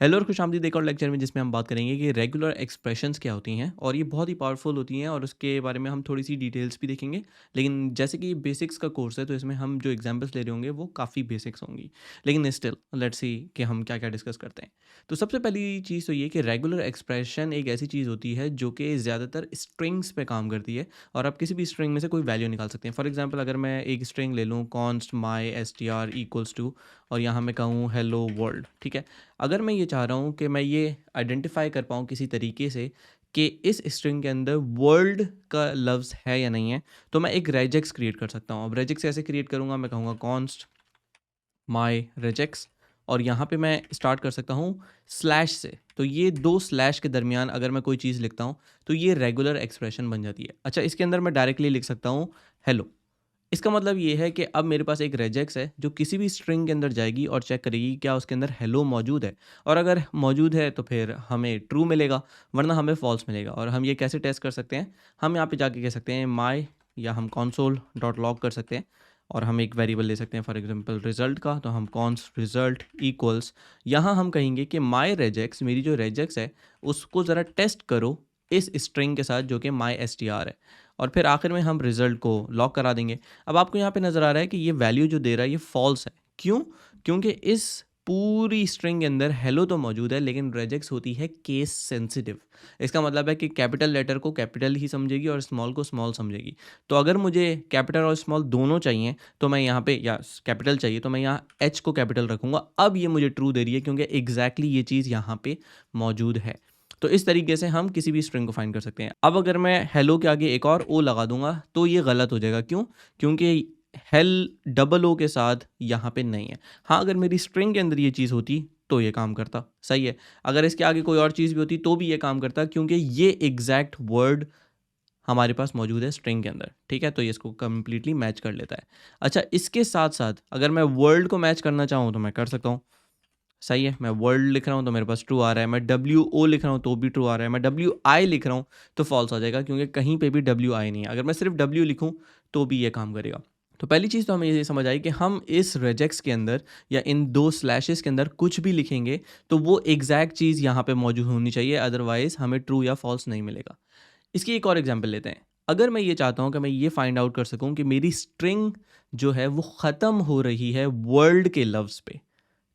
Hello और खुशामदीद एक और लेक्चर में जिसमें हम बात करेंगे कि रेगुलर एक्सप्रेशंस क्या होती हैं और ये बहुत ही पावरफुल होती हैं और उसके बारे में हम थोड़ी सी डिटेल्स भी देखेंगे। लेकिन जैसे कि बेसिक्स का कोर्स है तो इसमें हम जो एग्जांपल्स ले रहे होंगे वो काफ़ी बेसिक्स होंगी। लेकिन स्टिल लेट्स सी कि हम क्या क्या डिस्कस करते हैं। तो सबसे पहली चीज़ तो ये कि रेगुलर एक्सप्रेशन एक ऐसी चीज़ होती है जो कि ज़्यादातर स्ट्रिंग्स पे काम करती है और आप किसी भी स्ट्रिंग में से कोई वैल्यू निकाल सकते हैं। फॉर एग्जाम्पल अगर मैं एक स्ट्रिंग ले लूँ const my S T R equals to और यहाँ मैं कहूँ हेलो वर्ल्ड, ठीक है। अगर मैं ये चाह रहा हूँ कि मैं ये आइडेंटिफाई कर पाऊँ किसी तरीके से कि इस स्ट्रिंग के अंदर वर्ल्ड का लफ्ज़ है या नहीं है, तो मैं एक रेजेक्स क्रिएट कर सकता हूँ। अब रेजेक्स ऐसे क्रिएट करूँगा, मैं कहूँगा कॉन्स्ट माई रेजेक्स और यहाँ पे मैं स्टार्ट कर सकता हूँ स्लैश से। तो ये दो स्लैश के दरमियान अगर मैं कोई चीज़ लिखता हूँ तो ये रेगुलर एक्सप्रेशन बन जाती है। अच्छा, इसके अंदर मैं डायरेक्टली लिख सकता हूँ हेलो। इसका मतलब ये है कि अब मेरे पास एक रेजेक्स है जो किसी भी स्ट्रिंग के अंदर जाएगी और चेक करेगी क्या उसके अंदर हेलो मौजूद है, और अगर मौजूद है तो फिर हमें ट्रू मिलेगा, वरना हमें फॉल्स मिलेगा। और हम ये कैसे टेस्ट कर सकते हैं, हम यहाँ पे जाके कह सकते हैं माई, या हम console डॉट लॉग कर सकते हैं और हम एक वेरिएबल ले सकते हैं फॉर एग्जांपल रिजल्ट का। तो हम कॉन्स्ट रिजल्ट इक्वल्स, यहाँ हम कहेंगे कि माई रेजेक्स, मेरी जो रेजेक्स है उसको ज़रा टेस्ट करो इस स्ट्रिंग के साथ जो कि माई एस टी आर है, और फिर आखिर में हम रिजल्ट को लॉक करा देंगे। अब आपको यहाँ पे नज़र आ रहा है कि ये वैल्यू जो दे रहा है ये फॉल्स है। क्यों? क्योंकि इस पूरी स्ट्रिंग के अंदर हेलो तो मौजूद है लेकिन रेजेक्स होती है केस सेंसिटिव। इसका मतलब है कि कैपिटल लेटर को कैपिटल ही समझेगी और स्मॉल को स्मॉल समझेगी। तो अगर मुझे कैपिटल और स्मॉल दोनों चाहिए तो मैं यहाँ पे, या कैपिटल चाहिए तो मैं यहाँ एच को कैपिटल रखूँगा। अब ये मुझे ट्रू दे रही है क्योंकि एग्जैक्टली ये चीज़ यहाँ पे मौजूद है। तो इस तरीके से हम किसी भी स्ट्रिंग को फाइंड कर सकते हैं। अब अगर मैं हेलो के आगे एक और ओ लगा दूंगा तो ये गलत हो जाएगा। क्यों? क्योंकि हेल डबल ओ के साथ यहाँ पे नहीं है। हाँ, अगर मेरी स्ट्रिंग के अंदर ये चीज़ होती तो ये काम करता, सही है। अगर इसके आगे कोई और चीज़ भी होती तो भी ये काम करता, क्योंकि ये एग्जैक्ट वर्ड हमारे पास मौजूद है स्ट्रिंग के अंदर, ठीक है। तो ये इसको कम्प्लीटली मैच कर लेता है। अच्छा, इसके साथ साथ अगर मैं वर्ल्ड को मैच करना चाहूँ तो मैं कर सकता हूँ, सही है। मैं वर्ल्ड लिख रहा हूँ तो मेरे पास ट्रू आ रहा है, मैं डब्ल्यू ओ लिख रहा हूँ तो भी ट्रू आ रहा है, मैं डब्ल्यू आई लिख रहा हूँ तो फॉल्स आ जाएगा क्योंकि कहीं पे भी डब्ल्यू आई नहीं है। अगर मैं सिर्फ डब्ल्यू लिखूँ तो भी ये काम करेगा। तो पहली चीज़ तो हमें ये समझ आई कि हम इस रेजेक्स के अंदर या इन दो स्लैशेस के अंदर कुछ भी लिखेंगे तो वो एग्जैक्ट चीज़ यहाँ पे मौजूद होनी चाहिए, अदरवाइज हमें ट्रू या फॉल्स नहीं मिलेगा। इसकी एक और एग्जांपल लेते हैं। अगर मैं ये चाहता हूँ कि मैं ये फाइंड आउट कर सकूँ कि मेरी स्ट्रिंग जो है वो ख़त्म हो रही है वर्ल्ड के लफ्ज़ पे,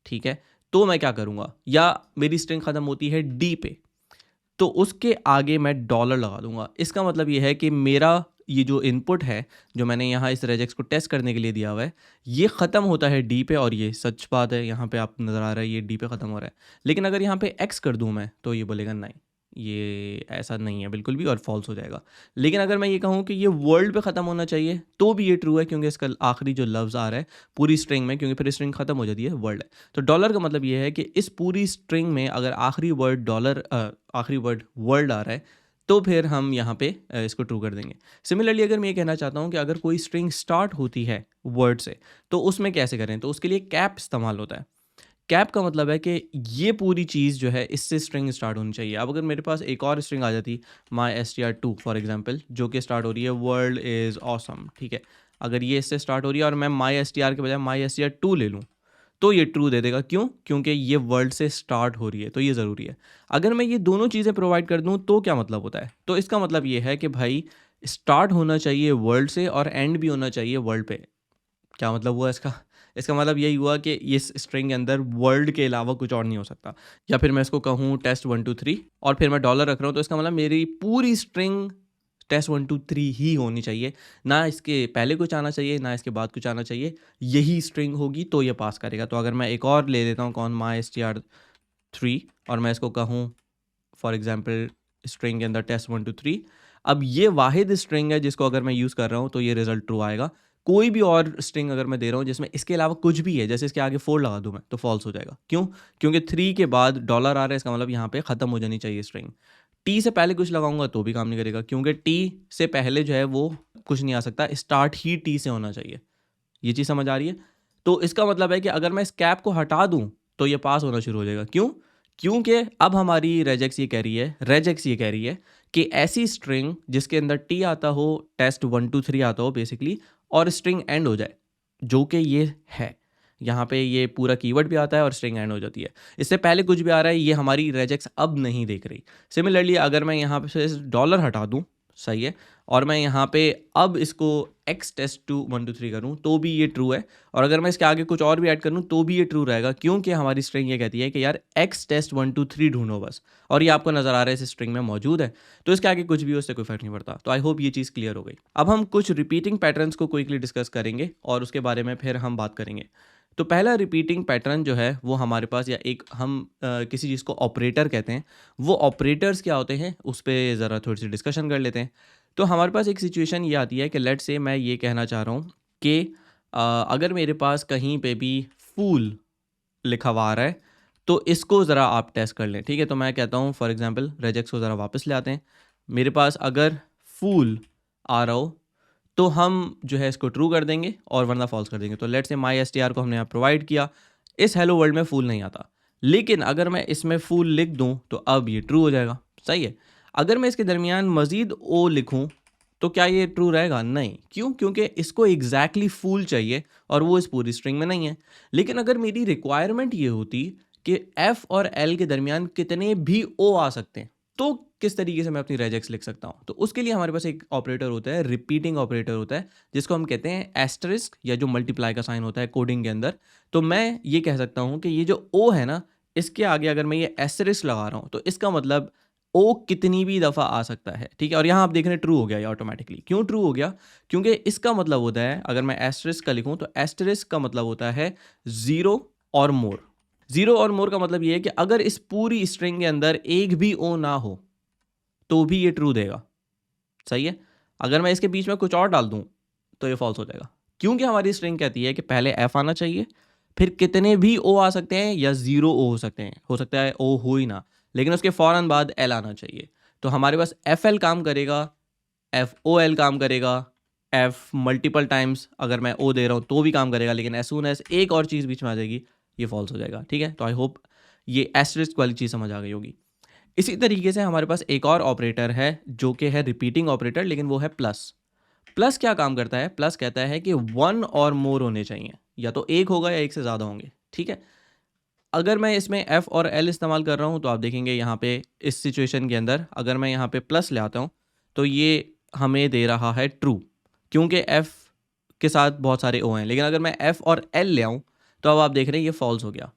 ठीक है, तो मैं क्या करूँगा, या मेरी स्ट्रिंग ख़त्म होती है डी पे, तो उसके आगे मैं डॉलर लगा दूंगा। इसका मतलब ये है कि मेरा ये जो इनपुट है, जो मैंने यहाँ इस रेजेक्स को टेस्ट करने के लिए दिया हुआ है, ये ख़त्म होता है डी पे, और ये सच बात है। यहाँ पे आप नज़र आ रहा है ये डी पे ख़त्म हो रहा है। लेकिन अगर यहाँ पे एक्स कर दूँ मैं तो ये बोलेगा नहीं, ये ऐसा नहीं है बिल्कुल भी, और फॉल्स हो जाएगा। लेकिन अगर मैं ये कहूँ कि ये वर्ल्ड पे ख़त्म होना चाहिए तो भी ये ट्रू है, क्योंकि इसका आखिरी जो लफ्ज़ आ रहा है पूरी स्ट्रिंग में, क्योंकि फिर स्ट्रिंग ख़त्म हो जाती है, वर्ल्ड है। तो डॉलर का मतलब ये है कि इस पूरी स्ट्रिंग में अगर आखिरी वर्ड डॉलर, आखिरी वर्ड वर्ल्ड आ रहा है तो फिर हम यहाँ पे इसको ट्रू कर देंगे। सिमिलरली अगर मैं ये कहना चाहता हूँ कि अगर कोई स्ट्रिंग स्टार्ट होती है वर्ड से तो उसमें कैसे करें, तो उसके लिए कैप इस्तेमाल होता है। कैप का मतलब है कि ये पूरी चीज़ जो है इससे स्ट्रिंग स्टार्ट होनी चाहिए। अब अगर मेरे पास एक और स्ट्रिंग आ जाती my S T R two for example, जो कि स्टार्ट हो रही है वर्ल्ड इज़ ऑसम, ठीक है। अगर ये इससे स्टार्ट हो रही है और मैं माई एस टी आर के बजाय माई एस टी आर टू ले लूँ तो ये ट्रू दे देगा। क्यों? क्योंकि ये वर्ल्ड से स्टार्ट हो रही है, तो ये ज़रूरी है। अगर मैं ये दोनों चीज़ें प्रोवाइड कर दूँ तो क्या मतलब होता है, तो इसका मतलब ये है कि भाई स्टार्ट होना चाहिए वर्ल्ड से और एंड भी होना चाहिए वर्ल्ड पे। क्या मतलब हुआ इसका? इसका मतलब यही हुआ कि इस स्ट्रिंग के अंदर वर्ल्ड के अलावा कुछ और नहीं हो सकता। या फिर मैं इसको कहूँ टेस्ट 1 2 3 और फिर मैं डॉलर रख रहा हूँ, तो इसका मतलब मेरी पूरी स्ट्रिंग टेस्ट 1 2 3 ही होनी चाहिए। ना इसके पहले कुछ आना चाहिए, ना इसके बाद कुछ आना चाहिए। यही स्ट्रिंग होगी तो ये पास करेगा। तो अगर मैं एक और ले लेता हूँ कौन माई एस टी आर 3 और मैं इसको कहूँ फॉर एग्जाम्पल स्ट्रिंग के अंदर टेस्ट 1 2 3, अब ये वाहिद स्ट्रिंग है जिसको अगर मैं यूज़ कर रहा हूँ तो ये रिजल्ट ट्रू आएगा। कोई भी और स्ट्रिंग अगर मैं दे रहा हूँ जिसमें इसके अलावा कुछ भी है, जैसे इसके आगे 4 लगा दूँ मैं, तो फॉल्स हो जाएगा। क्यों? क्योंकि 3 के बाद डॉलर आ रहा है, इसका मतलब यहाँ पे ख़त्म हो जानी चाहिए स्ट्रिंग। टी से पहले कुछ लगाऊंगा तो भी काम नहीं करेगा, क्योंकि टी से पहले जो है वो कुछ नहीं आ सकता, स्टार्ट ही टी से होना चाहिए। ये चीज़ समझ आ रही है? तो इसका मतलब है कि अगर मैं इस कैप को हटा दूँ तो ये पास होना शुरू हो जाएगा। क्यों? क्योंकि अब हमारी रेजेक्स ये कह रही है कि ऐसी स्ट्रिंग जिसके अंदर टी आता हो, टेस्ट 1 2 3 आता हो बेसिकली, और स्ट्रिंग एंड हो जाए, जो कि ये है। यहाँ पे ये पूरा कीवर्ड भी आता है और स्ट्रिंग एंड हो जाती है। इससे पहले कुछ भी आ रहा है, ये हमारी रेजेक्स अब नहीं देख रही। सिमिलरली अगर मैं यहाँ पे से डॉलर हटा दूँ, सही है, और मैं यहाँ पे अब इसको एक्स टेस्ट 2 1 2 3 करूँ तो भी ये ट्रू है, और अगर मैं इसके आगे कुछ और भी ऐड करूँ तो भी ये ट्रू रहेगा, क्योंकि हमारी स्ट्रिंग ये कहती है कि यार एक्स टेस्ट 1 2 3 ढूंढो बस, और ये आपको नज़र आ रहा है इस स्ट्रिंग में मौजूद है, तो इसके आगे कुछ भी हो उससे कोई फर्क नहीं पड़ता। तो आई होप ये चीज़ क्लियर हो गई। अब हम कुछ रिपीटिंग पैटर्न्स को क्विकली डिस्कस करेंगे और उसके बारे में फिर हम बात करेंगे। तो पहला रिपीटिंग पैटर्न जो है वो हमारे पास, या एक हम किसी चीज़ को ऑपरेटर कहते हैं, वो ऑपरेटर्स क्या होते हैं उस पर ज़रा थोड़ी सी डिस्कशन कर लेते हैं। तो हमारे पास एक सिचुएशन ये आती है कि लेट से मैं ये कहना चाह रहा हूँ कि अगर मेरे पास कहीं पे भी फूल लिखा हुआ आ रहा है तो इसको ज़रा आप टेस्ट कर लें, ठीक है। तो मैं कहता हूँ फॉर एग्जांपल रेजेक्स को ज़रा वापस ले आते हैं। मेरे पास अगर फूल आ रहा हो तो हम जो है इसको ट्रू कर देंगे और वरना फॉल्स कर देंगे। तो लेट से माई एस टी आर को हमने यहाँ प्रोवाइड किया, इस हेलो वर्ल्ड में फूल नहीं आता, लेकिन अगर मैं इसमें फूल लिख दूँ तो अब ये ट्रू हो जाएगा, सही है। अगर मैं इसके दरमियान मज़ीद ओ लिखूँ तो क्या ये ट्रू रहेगा? नहीं। क्यों? क्योंकि इसको एग्जैक्टली फूल चाहिए और वो इस पूरी स्ट्रिंग में नहीं है। लेकिन अगर मेरी रिक्वायरमेंट ये होती कि एफ और एल के दरमियान कितने भी ओ आ सकते हैं, तो किस तरीके से मैं अपनी रेजेक्स लिख सकता हूँ? तो उसके लिए हमारे पास एक ऑपरेटर होता है, रिपीटिंग ऑपरेटर होता है, जिसको हम कहते हैं एस्टरिस्क, या जो मल्टीप्लाई का साइन होता है कोडिंग के अंदर। तो मैं ये कह सकता हूँ कि ये जो ओ है ना, इसके आगे अगर मैं ये एस्टरिस्क लगा रहा हूँ तो इसका मतलब ओ कितनी भी दफ़ा आ सकता है, ठीक है। और यहाँ आप देख रहे हैं ट्रू हो गया ये ऑटोमेटिकली। क्यों ट्रू हो गया? क्योंकि इसका मतलब होता है, अगर मैं एस्टरिस्क का लिखूँ तो एस्टरिस्क का मतलब होता है ज़ीरो और मोर। ज़ीरो और मोर का मतलब ये है कि अगर इस पूरी स्ट्रिंग के अंदर एक भी ओ ना हो तो भी ये ट्रू देगा, सही है। अगर मैं इसके बीच में कुछ और डाल दूं तो ये फॉल्स हो जाएगा, क्योंकि हमारी स्ट्रिंग कहती है कि पहले एफ आना चाहिए, फिर कितने भी ओ आ सकते हैं या ज़ीरो ओ हो सकते हैं, हो सकता है ओ हो ही ना, लेकिन उसके फ़ौरन बाद एल आना चाहिए। तो हमारे पास एफ एल काम करेगा, एफ ओ एल काम करेगा, एफ मल्टीपल टाइम्स अगर मैं ओ दे रहा हूँ तो भी काम करेगा, लेकिन एज सून एज एक और चीज़ बीच में आ जाएगी ये फॉल्स हो जाएगा, ठीक है। तो आई होप ये एस्टरिस्क वाली चीज़ समझ आ गई होगी। इसी तरीके से हमारे पास एक और ऑपरेटर है जो कि है रिपीटिंग ऑपरेटर, लेकिन वो है प्लस। प्लस क्या काम करता है? प्लस कहता है कि वन और मोर होने चाहिए, या तो एक होगा या एक से ज़्यादा होंगे, ठीक है। अगर मैं इसमें एफ और एल इस्तेमाल कर रहा हूँ तो आप देखेंगे यहाँ पे इस सिचुएशन के अंदर अगर मैं यहाँ पे प्लस ले आता हूँ तो ये हमें दे रहा है ट्रू, क्योंकि एफ के साथ बहुत सारे ओ हैं। लेकिन अगर मैं एफ और एल ले आऊँ तो अब आप देख रहे हैं ये फॉल्स हो गया।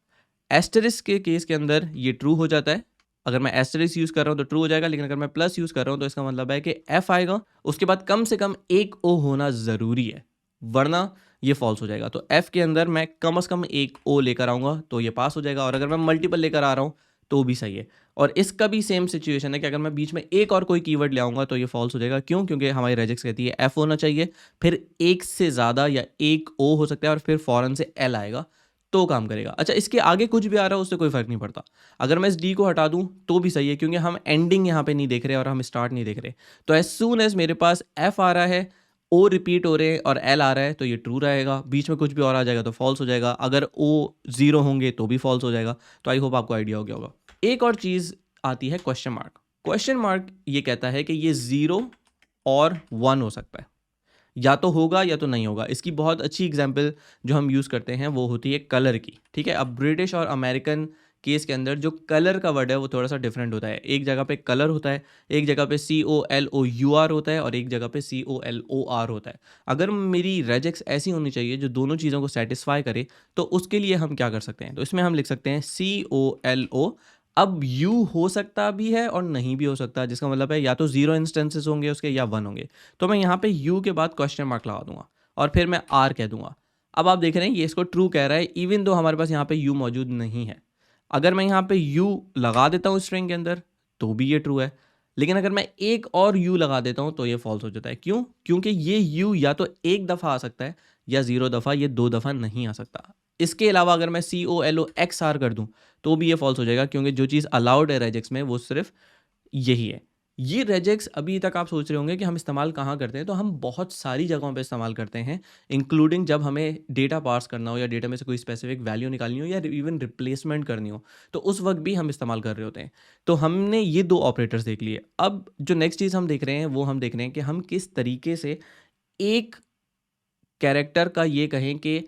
एस्टेरिस्क के केस के अंदर ये ट्रू हो जाता है, अगर मैं एस्टेरिस्क यूज़ कर रहा हूँ तो ट्रू हो जाएगा, लेकिन अगर मैं प्लस यूज़ कर रहा हूँ तो इसका मतलब है कि एफ आएगा, उसके बाद कम से कम एक ओ होना ज़रूरी है, वरना ये फॉल्स हो जाएगा। तो एफ के अंदर मैं कम से कम एक ओ लेकर आऊँगा तो ये पास हो जाएगा, और अगर मैं मल्टीपल लेकर आ रहा हूँ तो भी सही है। और इसका भी सेम सिचुएशन है कि अगर मैं बीच में एक और कोई कीवर्ड ले आऊँगा तो ये फॉल्स हो जाएगा। क्यों? क्योंकि हमारी रेजेक्स कहती है एफ होना चाहिए, फिर एक से ज़्यादा या एक ओ हो सकता है, और फिर फ़ौरन से एल आएगा तो काम करेगा। अच्छा, इसके आगे कुछ भी आ रहा है उससे कोई फ़र्क नहीं पड़ता। अगर मैं इस डी को हटा दूँ तो भी सही है, क्योंकि हम एंडिंग यहाँ पे नहीं देख रहे और हम स्टार्ट नहीं देख रहे। तो एज़ सून एज़ मेरे पास एफ आ रहा है, ओ रिपीट हो रहे हैं और एल आ रहा है तो ये ट्रू रहेगा। बीच में कुछ भी और आ जाएगा तो फॉल्स हो जाएगा। अगर ओ ज़ीरो होंगे तो भी फॉल्स हो जाएगा। तो आई होप आपको आइडिया हो गया होगा। एक और चीज़ आती है क्वेश्चन मार्क। क्वेश्चन मार्क ये कहता है कि ये ज़ीरो और वन हो सकता है, या तो होगा या तो नहीं होगा। इसकी बहुत अच्छी एग्जांपल जो हम यूज़ करते हैं वो होती है कलर की, ठीक है। अब ब्रिटिश और अमेरिकन केस के अंदर जो कलर का वर्ड है वो थोड़ा सा डिफरेंट होता है। एक जगह पे कलर होता है, एक जगह पे COLOUR होता है, और एक जगह पे COLOR होता है। अगर मेरी रेजेक्स ऐसी होनी चाहिए जो दोनों चीज़ों को सेटिस्फाई करे तो उसके लिए हम क्या कर सकते हैं? तो इसमें हम लिख सकते हैं COLO। अब यू हो सकता भी है और नहीं भी हो सकता, जिसका मतलब है या तो ज़ीरो इंस्टेंसेस होंगे उसके या वन होंगे। तो मैं यहाँ पे यू के बाद क्वेश्चन मार्क लगा दूंगा और फिर मैं आर कह दूंगा। अब आप देख रहे हैं ये इसको ट्रू कह रहा है, इवन दो हमारे पास यहाँ पे यू मौजूद नहीं है। अगर मैं यहाँ पे यू लगा देता हूँ स्ट्रिंग के अंदर तो भी ये ट्रू है, लेकिन अगर मैं एक और यू लगा देता हूँ तो ये फॉल्स हो जाता है। क्यों? क्योंकि ये यू या तो एक दफ़ा आ सकता है या ज़ीरो दफ़ा, ये दो दफ़ा नहीं आ सकता। इसके अलावा अगर मैं COLOXR कर दूँ तो भी ये फॉल्स हो जाएगा, क्योंकि जो चीज़ अलाउड है रेजेक्स में वो सिर्फ यही है। ये रेजेक्स अभी तक आप सोच रहे होंगे कि हम इस्तेमाल कहाँ करते हैं, तो हम बहुत सारी जगहों पे इस्तेमाल करते हैं, इंक्लूडिंग जब हमें डेटा पार्स करना हो या डेटा में से कोई स्पेसिफिक वैल्यू निकालनी हो या इवन रिप्लेसमेंट करनी हो, तो उस वक्त भी हम इस्तेमाल कर रहे होते हैं। तो हमने ये दो ऑपरेटर्स देख लिए। अब जो नेक्स्ट चीज़ हम देख रहे हैं वो हम देख रहे हैं कि हम किस तरीके से एक कैरेक्टर का ये कहें कि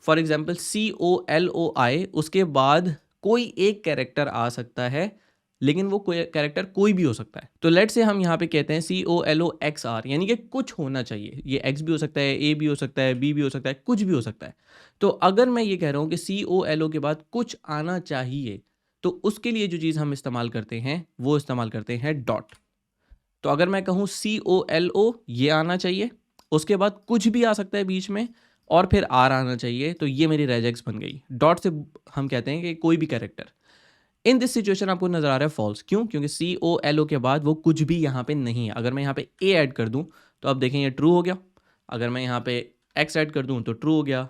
फॉर एग्जाम्पल COLOI, उसके बाद कोई एक कैरेक्टर आ सकता है, लेकिन वो कोई कैरेक्टर कोई भी हो सकता है। तो लेट्स से हम यहाँ पे कहते हैं COLOXR, यानी कि कुछ होना चाहिए। ये X भी हो सकता है, A भी हो सकता है, B भी हो सकता है, कुछ भी हो सकता है। तो अगर मैं ये कह रहा हूँ कि COLO के बाद कुछ आना चाहिए, तो उसके लिए जो चीज़ हम इस्तेमाल करते हैं वो इस्तेमाल करते हैं डॉट। तो अगर मैं कहूँ COLO, ये आना चाहिए, उसके बाद कुछ भी आ सकता है बीच में, और फिर R आना चाहिए, तो ये मेरी रेजेक्स बन गई। डॉट से हम कहते हैं कि कोई भी कैरेक्टर। इन दिस सिचुएशन आपको नजर आ रहा है फॉल्स, क्यों? क्योंकि COLO के बाद वो कुछ भी यहाँ पे नहीं है। अगर मैं यहाँ पे A ऐड कर दूं तो अब देखें ये ट्रू हो गया। अगर मैं यहाँ पे X ऐड कर दूं तो ट्रू हो गया।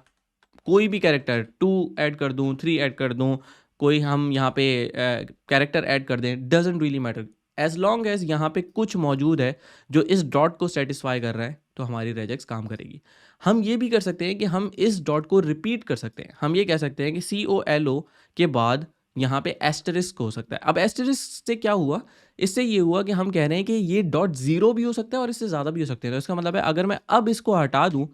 कोई भी कैरेक्टर 2 ऐड कर दूं, 3 ऐड कर दूं, कोई हम यहाँ पे कैरेक्टर ऐड कर दें, doesn't really matter, as long as यहाँ पे कुछ मौजूद है जो इस डॉट को सेटिस्फाई कर रहा है, तो हमारी रेजेक्स काम करेगी। हम ये भी कर सकते हैं कि हम इस डॉट को रिपीट कर सकते हैं। हम ये कह सकते हैं कि COLO के बाद यहाँ पे एस्टरिस्क हो सकता है। अब एस्टरिस्क से क्या हुआ? इससे ये हुआ कि हम कह रहे हैं कि ये डॉट जीरो भी हो सकता है और इससे ज़्यादा भी हो सकते हैं। तो इसका मतलब है अगर मैं अब इसको हटा दूं,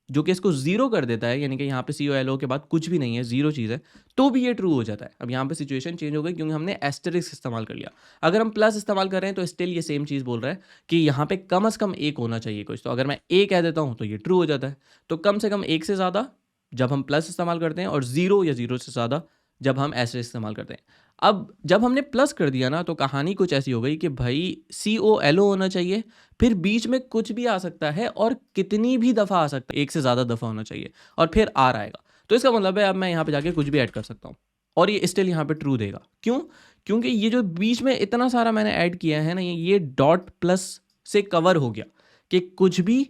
जो कि इसको जीरो कर देता है, यानी कि यहाँ पे COLO के बाद कुछ भी नहीं है, जीरो चीज़ है, तो भी ये ट्रू हो जाता है। अब यहाँ पे सिचुएशन चेंज हो गई क्योंकि हमने एस्टेरिस्क इस्तेमाल कर लिया। अगर हम प्लस इस्तेमाल कर रहे हैं तो स्टिल ये सेम चीज़ बोल रहा है कि यहाँ पे कम से कम एक होना चाहिए कुछ। तो अगर मैं ए कह देता हूँ तो ये ट्रू हो जाता है। तो कम से कम एक से ज़्यादा जब हम प्लस इस्तेमाल करते हैं, और ज़ीरो या ज़ीरो से ज़्यादा जब हम एस्टेरिस्क इस्तेमाल करते हैं। अब जब हमने प्लस कर दिया ना, तो कहानी कुछ ऐसी हो गई कि भाई COLO होना चाहिए, फिर बीच में कुछ भी आ सकता है, और कितनी भी दफ़ा आ सकता है, एक से ज़्यादा दफ़ा होना चाहिए, और फिर R आएगा। तो इसका मतलब है अब मैं यहाँ पे जाके कुछ भी ऐड कर सकता हूँ और ये स्टिल यहाँ पे ट्रू देगा। क्यों? क्योंकि ये जो बीच में इतना सारा मैंने ऐड किया है ना, ये डॉट प्लस से कवर हो गया कि कुछ भी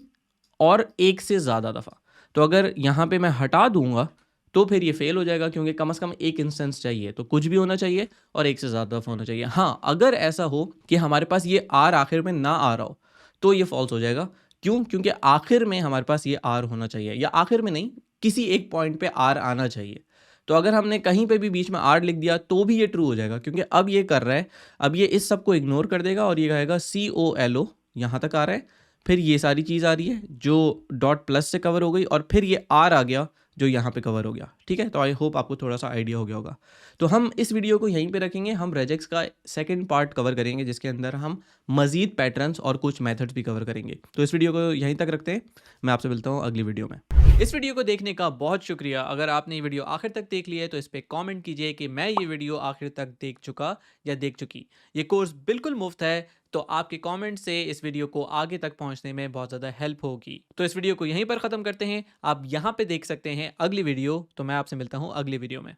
और एक से ज़्यादा दफ़ा। तो अगर यहाँ पे मैं हटा दूंगा तो फिर ये फेल हो जाएगा, क्योंकि कम से कम एक इंस्टेंस चाहिए, तो कुछ भी होना चाहिए और एक से ज़्यादा दफ़ा होना चाहिए। हाँ, अगर ऐसा हो कि हमारे पास ये R आखिर में ना आ रहा हो, तो ये फॉल्स हो जाएगा। क्यों? क्योंकि आखिर में हमारे पास ये R होना चाहिए, या आखिर में नहीं, किसी एक पॉइंट पे R आना चाहिए। तो अगर हमने कहीं पे भी बीच में R लिख दिया तो भी ये ट्रू हो जाएगा, क्योंकि अब ये कर रहा है, अब ये इस सब को इग्नोर कर देगा और ये कहेगा COLO, यहाँ तक आ रहा है, फिर ये सारी चीज़ आ रही है जो डॉट प्लस से कवर हो गई, और फिर ये R आ गया जो यहाँ पे कवर हो गया। ठीक है, तो आई होप आपको थोड़ा सा आइडिया हो गया होगा। तो हम इस वीडियो को यहीं पे रखेंगे। हम रेजेक्स का सेकंड पार्ट कवर करेंगे, जिसके अंदर हम मजीद पैटर्न्स और कुछ मेथड्स भी कवर करेंगे। तो इस वीडियो को यहीं तक रखते हैं। मैं आपसे मिलता हूँ अगली वीडियो में। इस वीडियो को देखने का बहुत शुक्रिया। अगर आपने ये वीडियो आखिर तक देख लिया है तो इस पर कॉमेंट कीजिए कि मैं ये वीडियो आखिर तक देख चुका या देख चुकी। ये कोर्स बिल्कुल मुफ्त है, तो आपके कमेंट से इस वीडियो को आगे तक पहुंचने में बहुत ज़्यादा हेल्प होगी। तो इस वीडियो को यहीं पर ख़त्म करते हैं। आप यहाँ पे देख सकते हैं अगली वीडियो। तो मैं आपसे मिलता हूँ अगली वीडियो में।